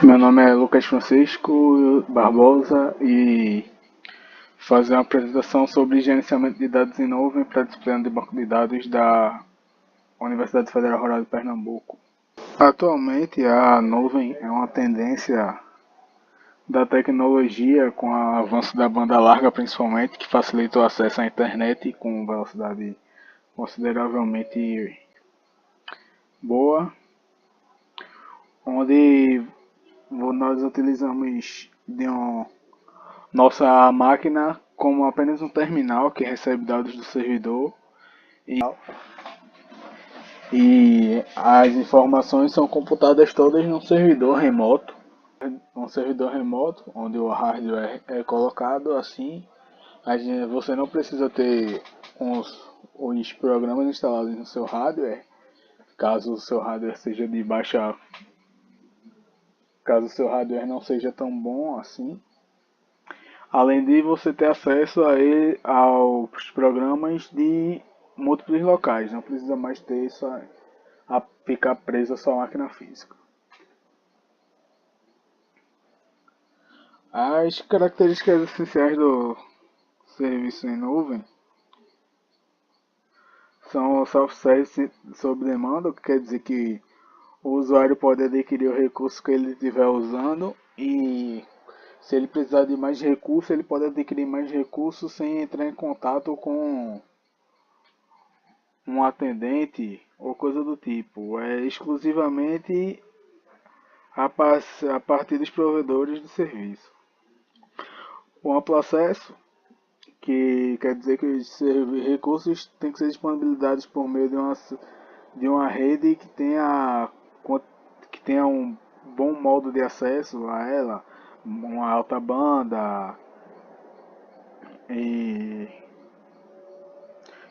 Meu nome é Lucas Francisco Barbosa e fazer uma apresentação sobre gerenciamento de dados em nuvem para a disciplina de banco de dados da Universidade Federal Rural de Pernambuco. Atualmente a nuvem é uma tendência da tecnologia com o avanço da banda larga principalmente, que facilita o acesso à internet com velocidade consideravelmente boa, onde nós utilizamos nossa máquina como apenas um terminal que recebe dados do servidor e as informações são computadas todas num servidor remoto. Um servidor remoto onde o hardware é colocado assim, você não precisa ter os programas instalados no seu hardware, caso o seu hardware seja de baixa, caso o seu hardware não seja tão bom assim. Além de você ter acesso aos programas de múltiplos locais, não precisa mais ter a ficar preso à sua máquina física. As características essenciais do serviço em nuvem são o self-service sob demanda, o que quer dizer que o usuário pode adquirir o recurso que ele estiver usando e se ele precisar de mais recursos, ele pode adquirir mais recursos sem entrar em contato com um atendente ou coisa do tipo. É exclusivamente a partir dos provedores de serviço. O amplo acesso, que quer dizer que os recursos têm que ser disponibilizados por meio de uma rede que tenha um bom modo de acesso a ela, uma alta banda e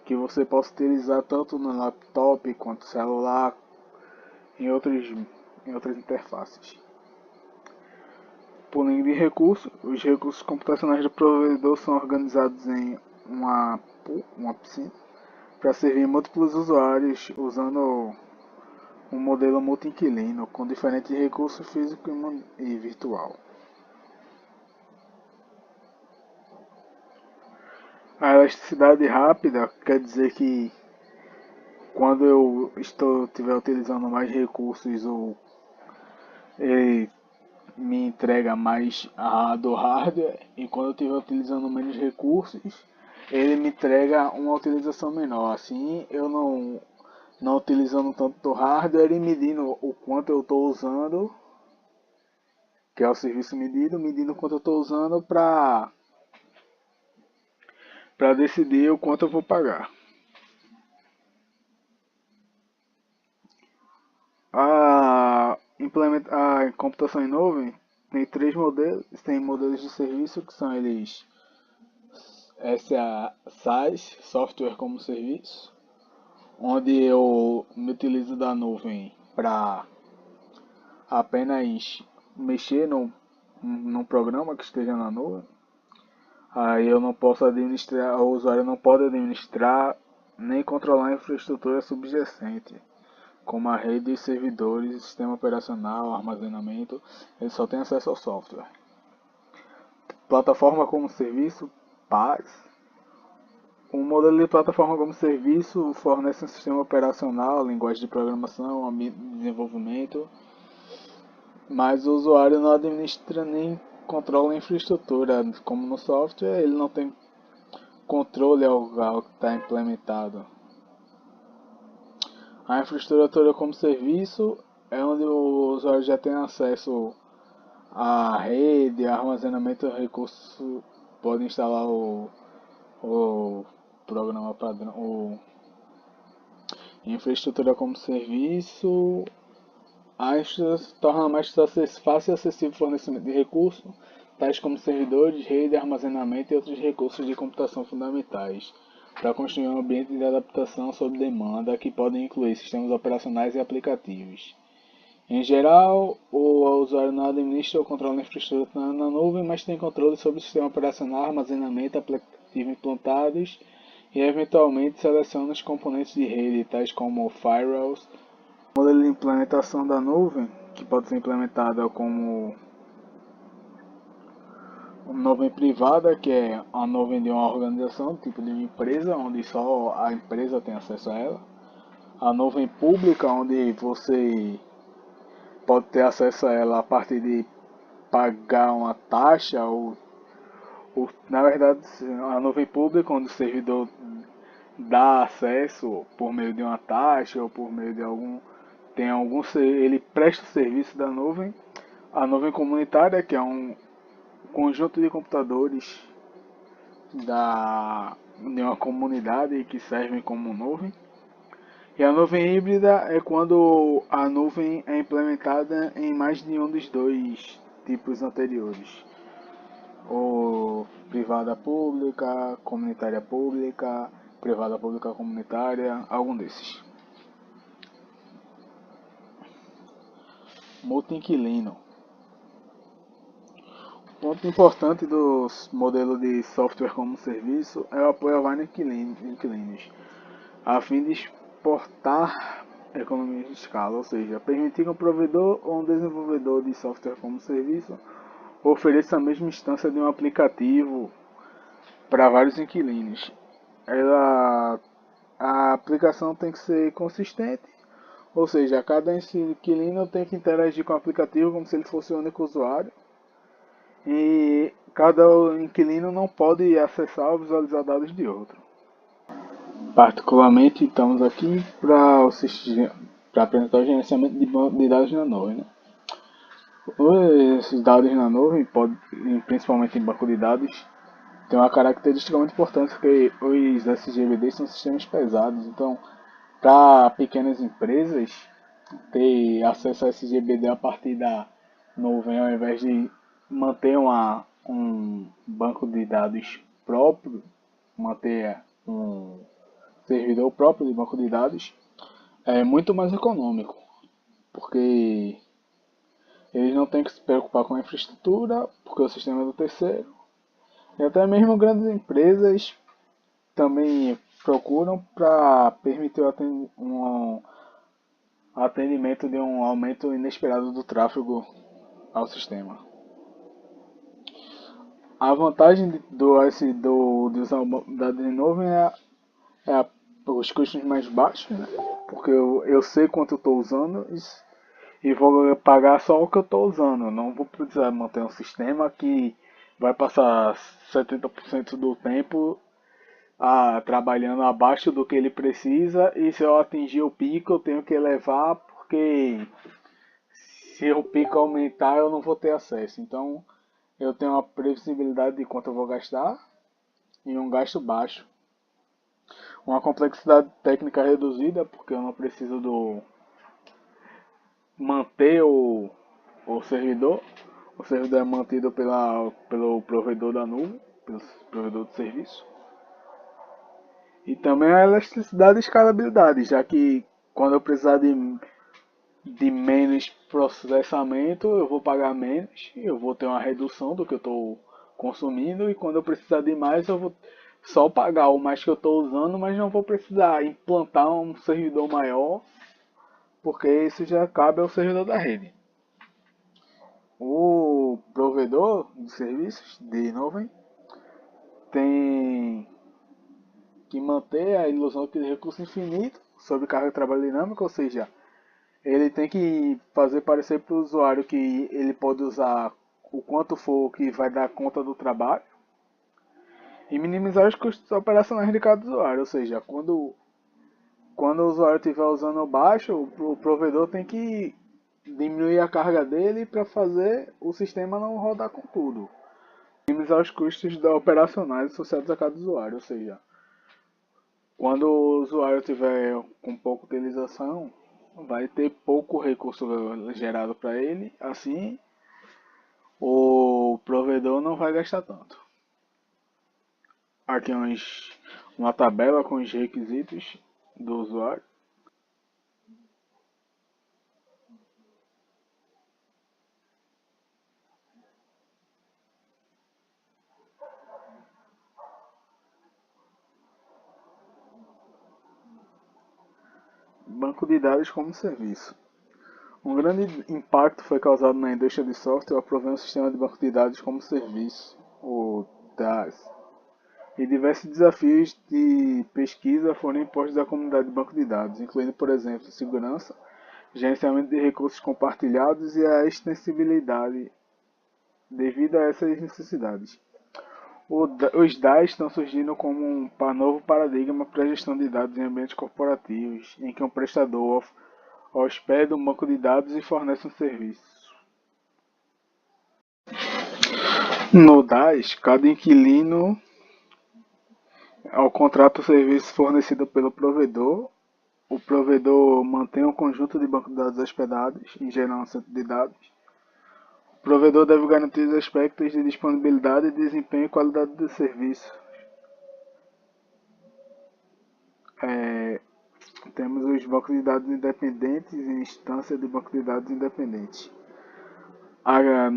que você possa utilizar tanto no laptop quanto celular em outras interfaces. Por linha de recursos, os recursos computacionais do provedor são organizados em uma piscina para servir múltiplos usuários usando um modelo multi-inquilino com diferentes recursos físico e virtual. A elasticidade rápida quer dizer que quando eu estiver utilizando mais recursos, ele me entrega mais do hardware, e quando eu estiver utilizando menos recursos, ele me entrega uma utilização menor. Assim, eu não utilizando tanto do hardware e medindo o quanto eu estou usando, que é o serviço medindo o quanto eu estou usando para decidir o quanto eu vou pagar. A computação em nuvem tem três modelos. Tem modelos de serviço que são eles SaaS, Software como Serviço, onde eu me utilizo da nuvem para apenas mexer num programa que esteja na nuvem. Aí eu não posso administrar, o usuário não pode administrar nem controlar a infraestrutura subjacente, como a rede de servidores, sistema operacional, armazenamento. Ele só tem acesso ao software. Plataforma como serviço, PaaS. O modelo de plataforma como serviço fornece um sistema operacional, linguagem de programação, ambiente de desenvolvimento, mas o usuário não administra nem controla a infraestrutura. Como no software, ele não tem controle ao que está implementado. A infraestrutura como serviço é onde o usuário já tem acesso à rede, armazenamento de recursos, pode instalar o programa padrão, infraestrutura como serviço. A infraestrutura torna mais fácil e acessível o fornecimento de recursos, tais como servidores, rede, armazenamento e outros recursos de computação fundamentais, para construir um ambiente de adaptação sob demanda que podem incluir sistemas operacionais e aplicativos. Em geral, o usuário não administra ou controla a infraestrutura na nuvem, mas tem controle sobre o sistema operacional, armazenamento, aplicativos implantados e eventualmente seleciona os componentes de rede, tais como firewalls. O modelo de implementação da nuvem que pode ser implementada como uma nuvem privada, que é a nuvem de uma organização, tipo de uma empresa, onde só a empresa tem acesso a ela. A nuvem pública, onde você pode ter acesso a ela a partir de pagar uma taxa ou na verdade a nuvem pública, onde o servidor dá acesso por meio de uma taxa ou por meio de ele presta o serviço da nuvem. A nuvem comunitária, que é um conjunto de computadores de uma comunidade que servem como nuvem. E a nuvem híbrida é quando a nuvem é implementada em mais de um dos dois tipos anteriores, ou privada pública, comunitária pública, privada pública comunitária, algum desses. Multi-inquilino. Ponto importante dos modelos de software como serviço é o apoio a vários inquilinos, a fim de exportar economias de escala, ou seja, permitir que um provedor ou um desenvolvedor de software como serviço ofereça a mesma instância de um aplicativo para vários inquilinos. A aplicação tem que ser consistente, ou seja, cada inquilino tem que interagir com o aplicativo como se ele fosse o único usuário. E cada inquilino não pode acessar ou visualizar dados de outro. Particularmente, estamos aqui para apresentar o gerenciamento de dados na nuvem. Né? Esses dados na nuvem, principalmente em banco de dados, tem uma característica muito importante, porque os SGBDs são sistemas pesados. Então, para pequenas empresas, ter acesso a SGBD a partir da nuvem, ao invés de manter um banco de dados próprio, manter um servidor próprio de banco de dados, é muito mais econômico, porque eles não têm que se preocupar com a infraestrutura, porque o sistema é do terceiro, e até mesmo grandes empresas também procuram para permitir um atendimento de um aumento inesperado do tráfego ao sistema. A vantagem de usar dados de nuvem é os custos mais baixos, né? Porque eu sei quanto eu estou usando e vou pagar só o que eu estou usando. Não vou precisar manter um sistema que vai passar 70% do tempo trabalhando abaixo do que ele precisa, e se eu atingir o pico eu tenho que elevar, porque se o pico aumentar eu não vou ter acesso. Então eu tenho uma previsibilidade de quanto eu vou gastar e um gasto baixo. Uma complexidade técnica reduzida, porque eu não preciso manter o servidor. O servidor é mantido pelo provedor da nuvem, pelo provedor de serviço. E também a elasticidade e escalabilidade, já que quando eu precisar de menos processamento, eu vou pagar menos, eu vou ter uma redução do que eu estou consumindo, e quando eu precisar de mais, eu vou só pagar o mais que eu estou usando, mas não vou precisar implantar um servidor maior, porque isso já cabe ao servidor da rede. O provedor de serviços de nuvem tem que manter a ilusão de recurso infinito sobre carga de trabalho dinâmica, ou seja, ele tem que fazer parecer para o usuário que ele pode usar o quanto for que vai dar conta do trabalho e minimizar os custos operacionais de cada usuário. Ou seja, quando o usuário estiver usando baixo, o provedor tem que diminuir a carga dele para fazer o sistema não rodar com tudo. Minimizar os custos operacionais associados a cada usuário. Ou seja, quando o usuário tiver com pouca utilização, vai ter pouco recurso gerado para ele, assim o provedor não vai gastar tanto. Aqui uma tabela com os requisitos do usuário. Banco de dados como serviço. Um grande impacto foi causado na indústria de software ao prover um sistema de banco de dados como serviço, o DaaS, e diversos desafios de pesquisa foram impostos à comunidade de banco de dados, incluindo, por exemplo, segurança, gerenciamento de recursos compartilhados e a extensibilidade devido a essas necessidades. Os DAs estão surgindo como um novo paradigma para a gestão de dados em ambientes corporativos, em que um prestador hospeda um banco de dados e fornece um serviço. No DAS, cada inquilino ao contrato o serviço fornecido pelo provedor. O provedor mantém um conjunto de bancos de dados hospedados, em geral um centro de dados. O provedor deve garantir os aspectos de disponibilidade, desempenho e qualidade do serviço. Temos os bancos de dados independentes e instância de banco de dados independentes. Ah,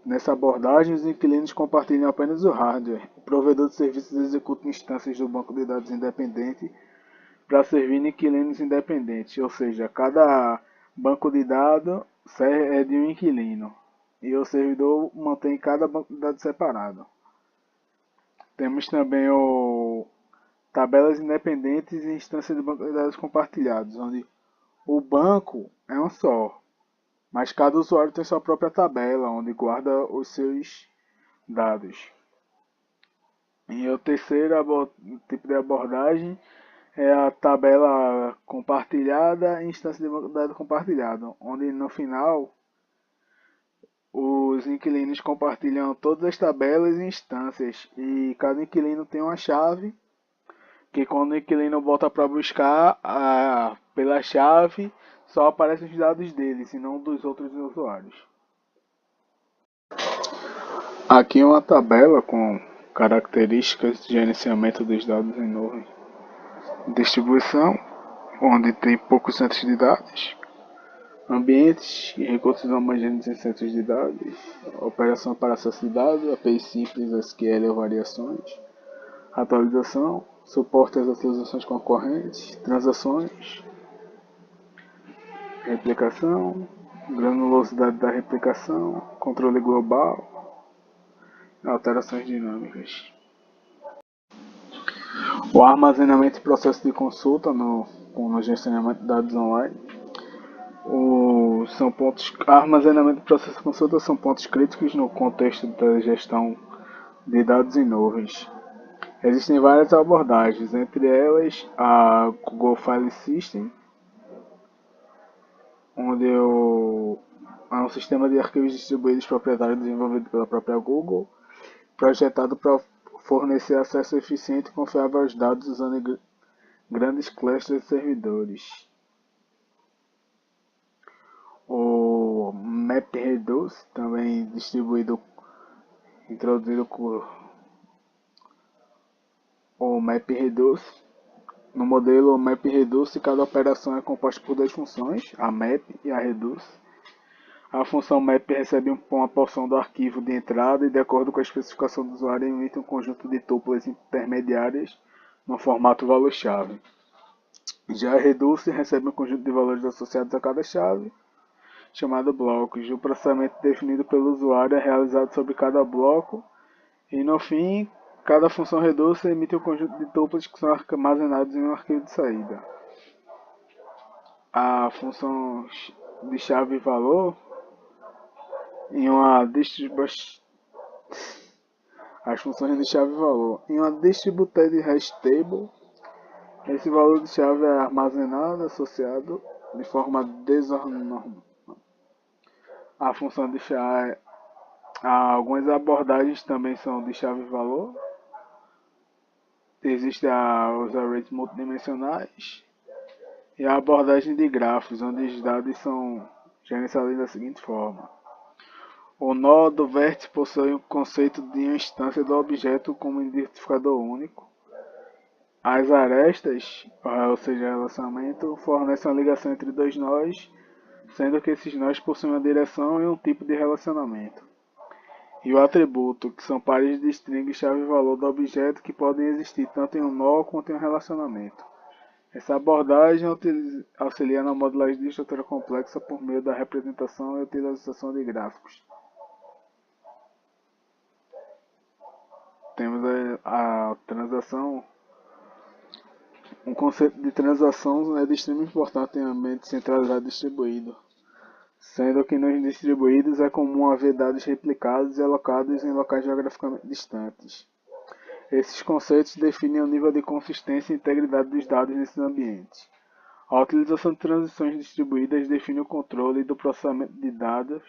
nessa abordagem, os inquilinos compartilham apenas o hardware. O provedor de serviços executa instâncias do banco de dados independente para servir inquilinos independentes, ou seja, cada banco de dados é de um inquilino e o servidor mantém cada banco de dados separado. Temos também o tabelas independentes e instâncias de banco de dados compartilhados, onde o banco é um só, mas cada usuário tem sua própria tabela, onde guarda os seus dados. E o terceiro tipo de abordagem é a tabela compartilhada e instância de banco de dados compartilhado, onde no final os inquilinos compartilham todas as tabelas e instâncias e cada inquilino tem uma chave que quando o inquilino volta para buscar pela chave só aparecem os dados dele e não dos outros usuários. Aqui é uma tabela com características de gerenciamento dos dados em nuvem. Distribuição, onde tem poucos centros de dados. Ambientes e recursos homogeneos em centros de dados. Operação para acesso de dados, API simples, SQL ou variações. Atualização, suporte às atualizações concorrentes. Transações. Replicação, granulosidade da replicação. Controle global. Alterações dinâmicas. O armazenamento e processo de consulta no gerenciamento de dados online. Armazenamento e processo de consulta são pontos críticos no contexto da gestão de dados em nuvens. Existem várias abordagens, entre elas a Google File System, onde é um sistema de arquivos distribuídos proprietário desenvolvido pela própria Google, projetado para fornecer acesso eficiente e confiável aos dados usando grandes clusters de servidores. O MapReduce, também introduzido por o MapReduce. No modelo MapReduce, cada operação é composta por duas funções, a Map e a Reduce. A função Map recebe uma porção do arquivo de entrada e, de acordo com a especificação do usuário, emite um conjunto de tuplas intermediárias no formato valor-chave. Já a Reduce recebe um conjunto de valores associados a cada chave, chamado blocos. O processamento definido pelo usuário é realizado sobre cada bloco e, no fim, cada função Reduce emite um conjunto de tuplas que são armazenados em um arquivo de saída. A função de chave e valor em uma as funções de chave e valor. Em uma distributed hash table, esse valor de chave é armazenado associado de forma desordenada. A função de chave, algumas abordagens também são de chave e valor. Existem os arrays multidimensionais e a abordagem de grafos, onde os dados são gerenciados da seguinte forma. O nó do vértice possui o conceito de uma instância do objeto como identificador único. As arestas, ou seja, relacionamento, fornecem uma ligação entre dois nós, sendo que esses nós possuem uma direção e um tipo de relacionamento. E o atributo, que são pares de string chave e valor do objeto que podem existir tanto em um nó quanto em um relacionamento. Essa abordagem auxilia na modelagem de estrutura complexa por meio da representação e utilização de gráficos. Temos a transação. Um conceito de transação é de extrema importância em ambiente centralizado e distribuído, sendo que nos distribuídos é comum haver dados replicados e alocados em locais geograficamente distantes. Esses conceitos definem o nível de consistência e integridade dos dados nesses ambientes. A utilização de transições distribuídas define o controle do processamento de dados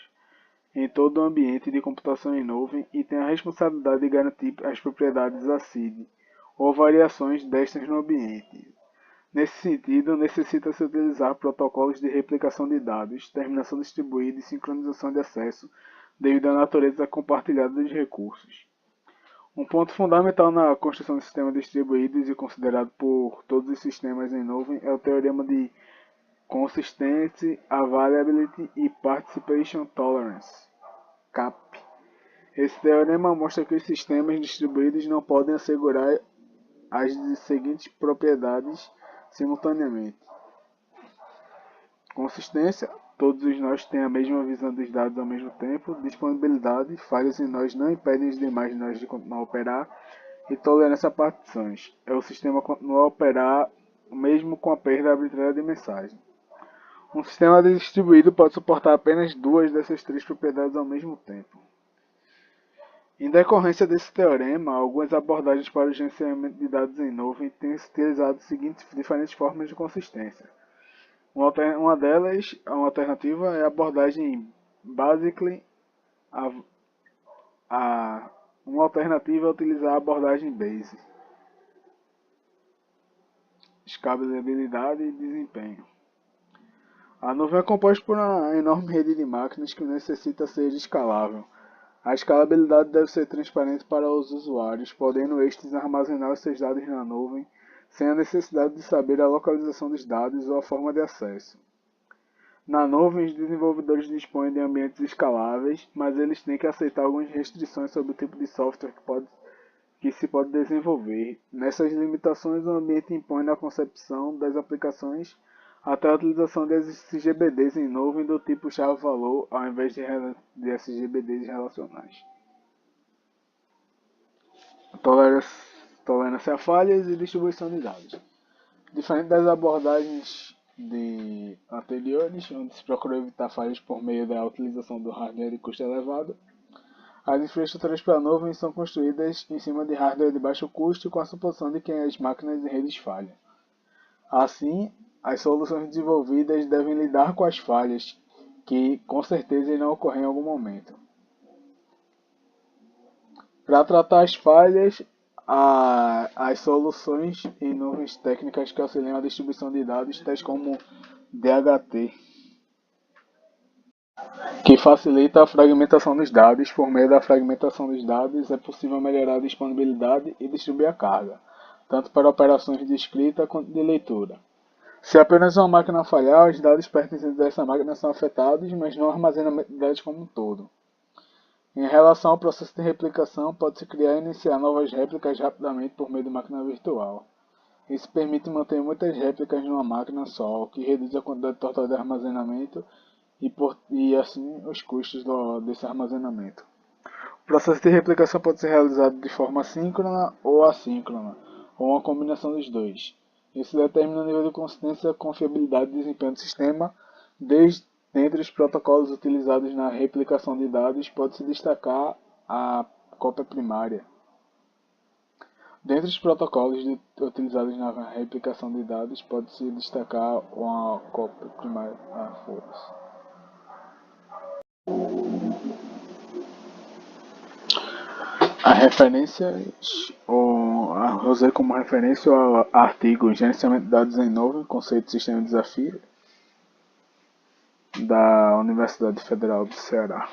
em todo o ambiente de computação em nuvem e tem a responsabilidade de garantir as propriedades ACID ou variações destas no ambiente. Nesse sentido, necessita-se utilizar protocolos de replicação de dados, terminação distribuída e sincronização de acesso, devido à natureza compartilhada dos recursos. Um ponto fundamental na construção de sistemas distribuídos e considerado por todos os sistemas em nuvem é o teorema de Consistency, Availability e Participation Tolerance, CAP. Esse teorema mostra que os sistemas distribuídos não podem assegurar as seguintes propriedades simultaneamente. Consistência, todos os nós têm a mesma visão dos dados ao mesmo tempo. Disponibilidade, falhas em nós não impedem os demais nós de continuar a operar. E tolerância a partições, é o sistema continuar a operar mesmo com a perda arbitrária de mensagem. Um sistema distribuído pode suportar apenas duas dessas três propriedades ao mesmo tempo. Em decorrência desse teorema, algumas abordagens para o gerenciamento de dados em nuvem têm utilizado as seguintes diferentes formas de consistência. Uma delas, uma alternativa, é a abordagem Basically. Uma alternativa é utilizar a abordagem Base. Escalabilidade e desempenho. A nuvem é composta por uma enorme rede de máquinas que necessita ser escalável. A escalabilidade deve ser transparente para os usuários, podendo estes armazenar os seus dados na nuvem, sem a necessidade de saber a localização dos dados ou a forma de acesso. Na nuvem, os desenvolvedores dispõem de ambientes escaláveis, mas eles têm que aceitar algumas restrições sobre o tipo de software que se pode desenvolver. Nessas limitações, o ambiente impõe na concepção das aplicações até a utilização de SGBDs em nuvem do tipo chave-valor ao invés de SGBDs relacionais. Tolerância a falhas e distribuição de dados. Diferente das abordagens anteriores, onde se procurou evitar falhas por meio da utilização do hardware de custo elevado, as infraestruturas para nuvem são construídas em cima de hardware de baixo custo com a suposição de que as máquinas e redes falham. Assim, as soluções desenvolvidas devem lidar com as falhas, que com certeza irão ocorrer em algum momento. Para tratar as falhas, as soluções em nuvens técnicas que auxiliam a distribuição de dados, tais como DHT, que facilita a fragmentação dos dados. Por meio da fragmentação dos dados, é possível melhorar a disponibilidade e distribuir a carga, tanto para operações de escrita quanto de leitura. Se apenas uma máquina falhar, os dados pertencentes a essa máquina são afetados, mas não o armazenamento de dados como um todo. Em relação ao processo de replicação, pode-se criar e iniciar novas réplicas rapidamente por meio de máquina virtual. Isso permite manter muitas réplicas numa máquina só, o que reduz a quantidade total de armazenamento e assim os custos desse armazenamento. O processo de replicação pode ser realizado de forma síncrona ou assíncrona, ou uma combinação dos dois. Isso determina o nível de consistência, confiabilidade e desempenho do sistema. Dentre os protocolos utilizados na replicação de dados, pode-se destacar a cópia primária. Dentre os protocolos utilizados na replicação de dados, pode-se destacar uma cópia primária. As referências, usei como referência o artigo Gerenciamento de Dados em Nuvem, Conceito, Sistema e Desafio, da Universidade Federal do Ceará.